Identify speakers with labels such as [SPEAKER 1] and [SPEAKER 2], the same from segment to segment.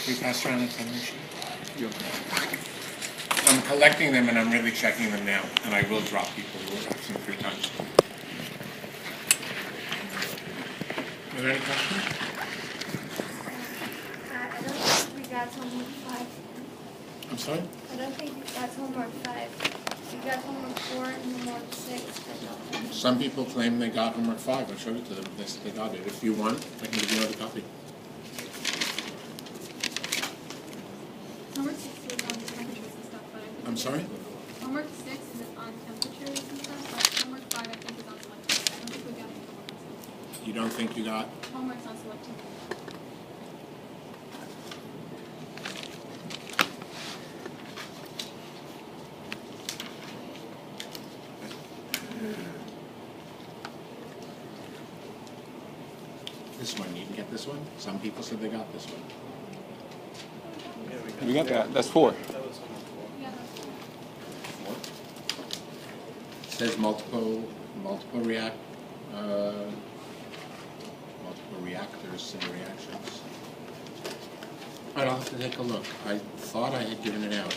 [SPEAKER 1] Can you pass around the pen machine? I'm collecting them and I'm really checking them now, and I will drop people who are absent 3 times. Are there any questions?
[SPEAKER 2] I don't think we got homework 5.
[SPEAKER 1] I'm sorry?
[SPEAKER 2] I don't think we got homework 5. We got homework 4 and homework 6, but not homework.
[SPEAKER 1] Some people claim they got homework 5. I showed it to them. They said they got it. If you want, I can give you another copy.
[SPEAKER 3] Homework 6 is on temperatures and stuff, but I think
[SPEAKER 1] I'm sorry?
[SPEAKER 3] homework 6 is on temperatures and stuff, but homework 5 I think is on selectivity. I don't think we got any homework on selectivity.
[SPEAKER 1] You don't think you got?
[SPEAKER 3] Homework's on selectivity.
[SPEAKER 1] This one, you can get this one? Some people said they got this one.
[SPEAKER 4] We got that. That's 4.
[SPEAKER 3] Yeah, that's cool.
[SPEAKER 1] It says multiple reactors and reactions. All right, I'll have to take a look. I thought I had given it out.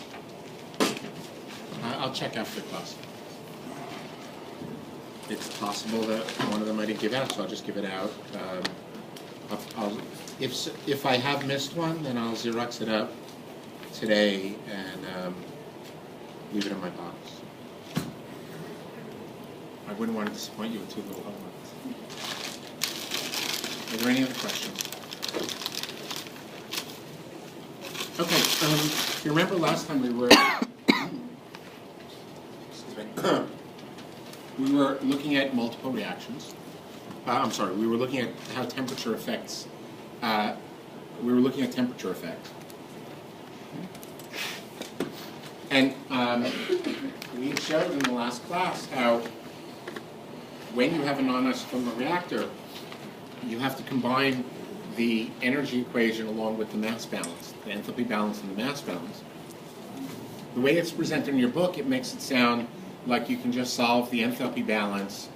[SPEAKER 1] I'll check after class. It's possible that one of them I didn't give out, so I'll just give it out. If I have missed one, then I'll Xerox it up today and leave it in my box. I wouldn't want to disappoint you with 2 little homework. Are there any other questions? Okay, you remember last time we were we were looking at multiple reactions. We were looking at how temperature affects. We were looking at temperature effect. And we showed in the last class how when you have a non-isothermal reactor, you have to combine the energy equation along with the mass balance, the enthalpy balance and the mass balance. The way it's presented in your book, it makes it sound like you can just solve the enthalpy balance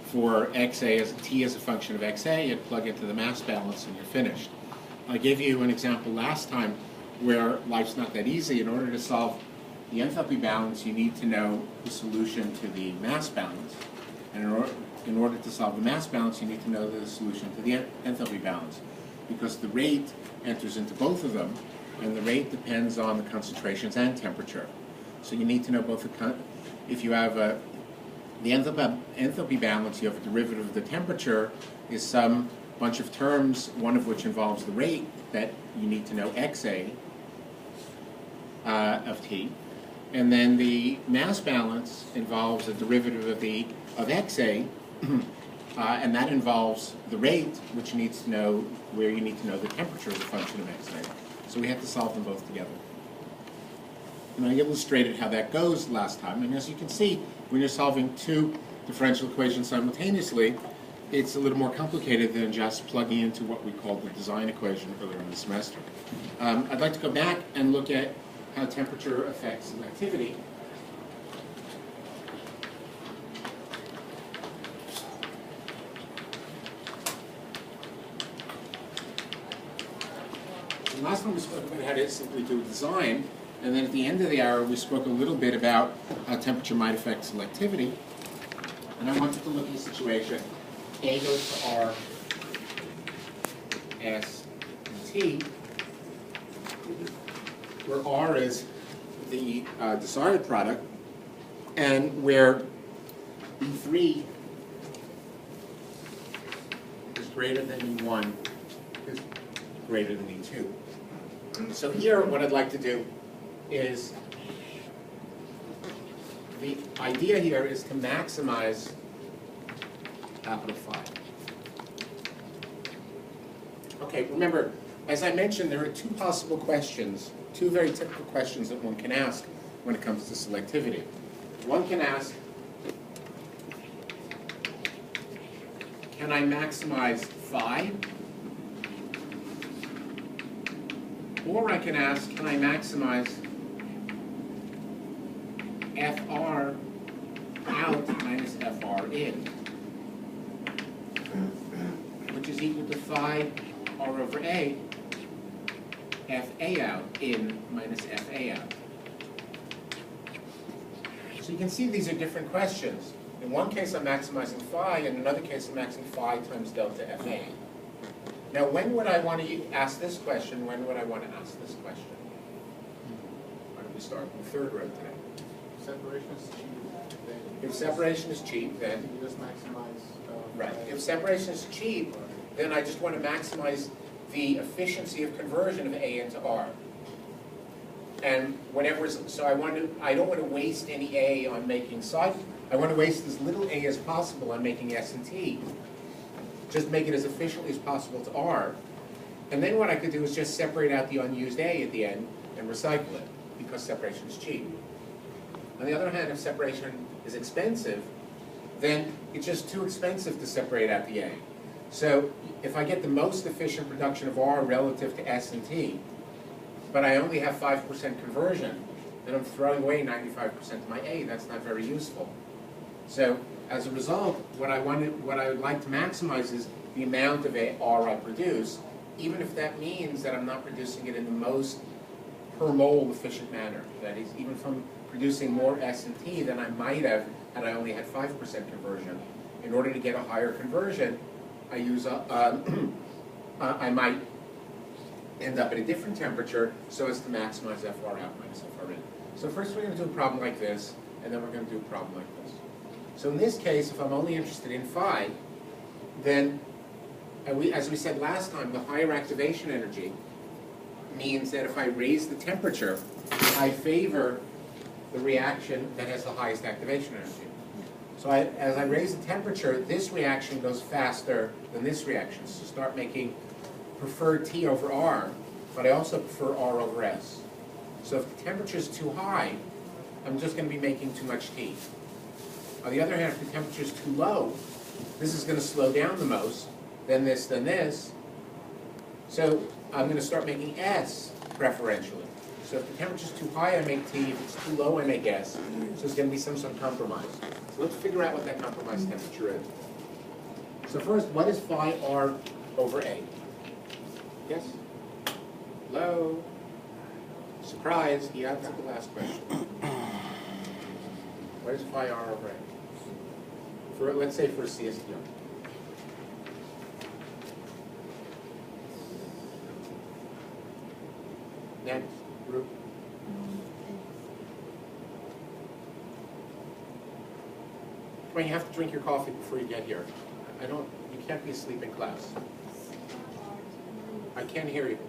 [SPEAKER 1] for XA as T as a function of XA and plug into the mass balance and you're finished. I gave you an example last time where life's not that easy. In order to solve the enthalpy balance, you need to know the solution to the mass balance. And in order to solve the mass balance, you need to know the solution to the enthalpy balance. Because the rate enters into both of them, and the rate depends on the concentrations and temperature. So you need to know both if you have the enthalpy balance, you have a derivative of the temperature, is some bunch of terms, one of which involves the rate that you need to know XA of T. And then the mass balance involves a derivative of XA, and that involves the rate, which needs to know where you need to know the temperature as a function of XA. So we have to solve them both together. And I illustrated how that goes last time. And as you can see, when you're solving 2 differential equations simultaneously, it's a little more complicated than just plugging into what we called the design equation earlier in the semester. I'd like to go back and look at how temperature affects selectivity. And last time we spoke about how to simply do design, and then at the end of the hour we spoke a little bit about how temperature might affect selectivity. And I wanted to look at a situation. A goes to R, S, and T, where R is the desired product, and where E3 is greater than E1 is greater than E2. So here what I'd like to do is, the idea here is to maximize capital phi. Okay, remember, as I mentioned, there are 2 possible questions, 2 very typical questions that one can ask when it comes to selectivity. One can ask, can I maximize phi? Or I can ask, can I maximize FR out minus FR in, which is equal to phi R over A FA out, in minus FA out. So you can see these are different questions. In one case I'm maximizing phi, in another case I'm maximizing phi times delta FA. Now when would I want to ask this question, when would I want to ask this question? Why don't we start with the third row today?
[SPEAKER 4] Separation is cheap.
[SPEAKER 1] If separation is cheap, then...
[SPEAKER 4] You just maximize...
[SPEAKER 1] Right. If separation is cheap, then I just want to maximize the efficiency of conversion of A into R. And whatever is, so I don't want to waste any A on making side. I want to waste as little A as possible on making S and T. Just make it as efficiently as possible to R. And then what I could do is just separate out the unused A at the end and recycle it, because separation is cheap. On the other hand, if separation is expensive, then it's just too expensive to separate out the A. So if I get the most efficient production of R relative to S and T, but I only have 5% conversion, then I'm throwing away 95% of my A. That's not very useful. So as a result, what I would like to maximize is the amount of R I produce, even if that means that I'm not producing it in the most per mole efficient manner. That is, even from producing more S and T than I might have had I only had 5% conversion. In order to get a higher conversion, I use I might end up at a different temperature so as to maximize FR out minus FR in. So first we're going to do a problem like this, and then we're going to do a problem like this. So in this case, if I'm only interested in phi, then as we said last time, the higher activation energy means that if I raise the temperature, I favor the reaction that has the highest activation energy. So as I raise the temperature, this reaction goes faster than this reaction. So start making preferred T over R, but I also prefer R over S. So if the temperature is too high, I'm just going to be making too much T. On the other hand, if the temperature is too low, this is going to slow down the most, then this, then this. So I'm going to start making S preferentially. So if the temperature is too high, I make T. If it's too low, I make S. So there's going to be some sort of compromise. So let's figure out what that compromise temperature is. So first, what is phi R over A? Yes? Hello? Surprise, he answered the last question. What is phi R over A? For, let's say for a CSTR. Next group. Come on, you have to drink your coffee before you get here. You can't be asleep in class. I can't hear you.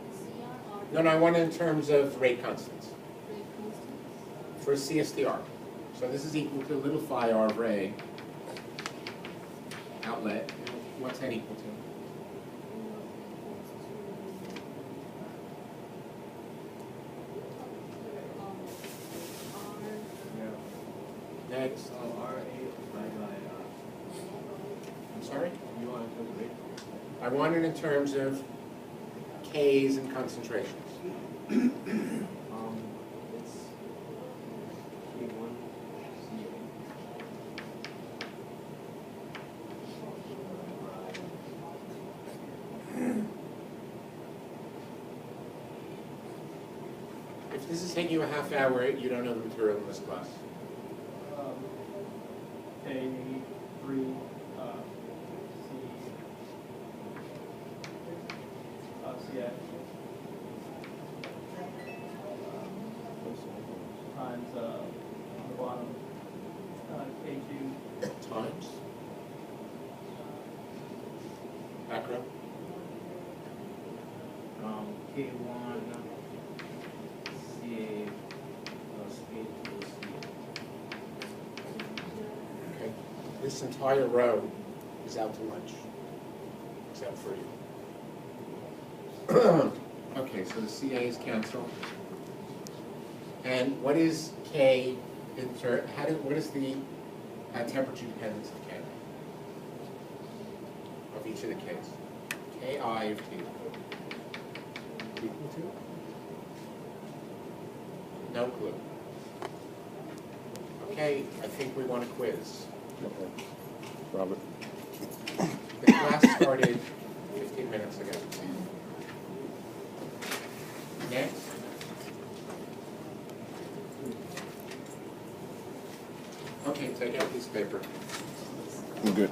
[SPEAKER 1] No, I want it in terms of rate constants. For a CSTR. So this is equal to a little phi R over A outlet. What's that equal to? Next. I'm sorry?
[SPEAKER 4] You want to do rate?
[SPEAKER 1] I want it in terms of Ks and concentrations.
[SPEAKER 4] It's K1, CA.
[SPEAKER 1] If this is taking you a half hour, you don't know the material in this class.
[SPEAKER 5] K3, CF times on the bottom K2
[SPEAKER 1] Times. Back row.
[SPEAKER 4] K1, CA plus K2, CA.
[SPEAKER 1] Okay. This entire row is out to lunch, except for you. Okay, so the CA's cancel. And what is K what is the temperature dependence of K? Of each of the K's? Ki of T. Equal to? No clue. Okay, I think we want a quiz.
[SPEAKER 6] Okay. Robert.
[SPEAKER 1] The class started 15 minutes ago. Next. Okay, take out this paper.
[SPEAKER 6] We're good.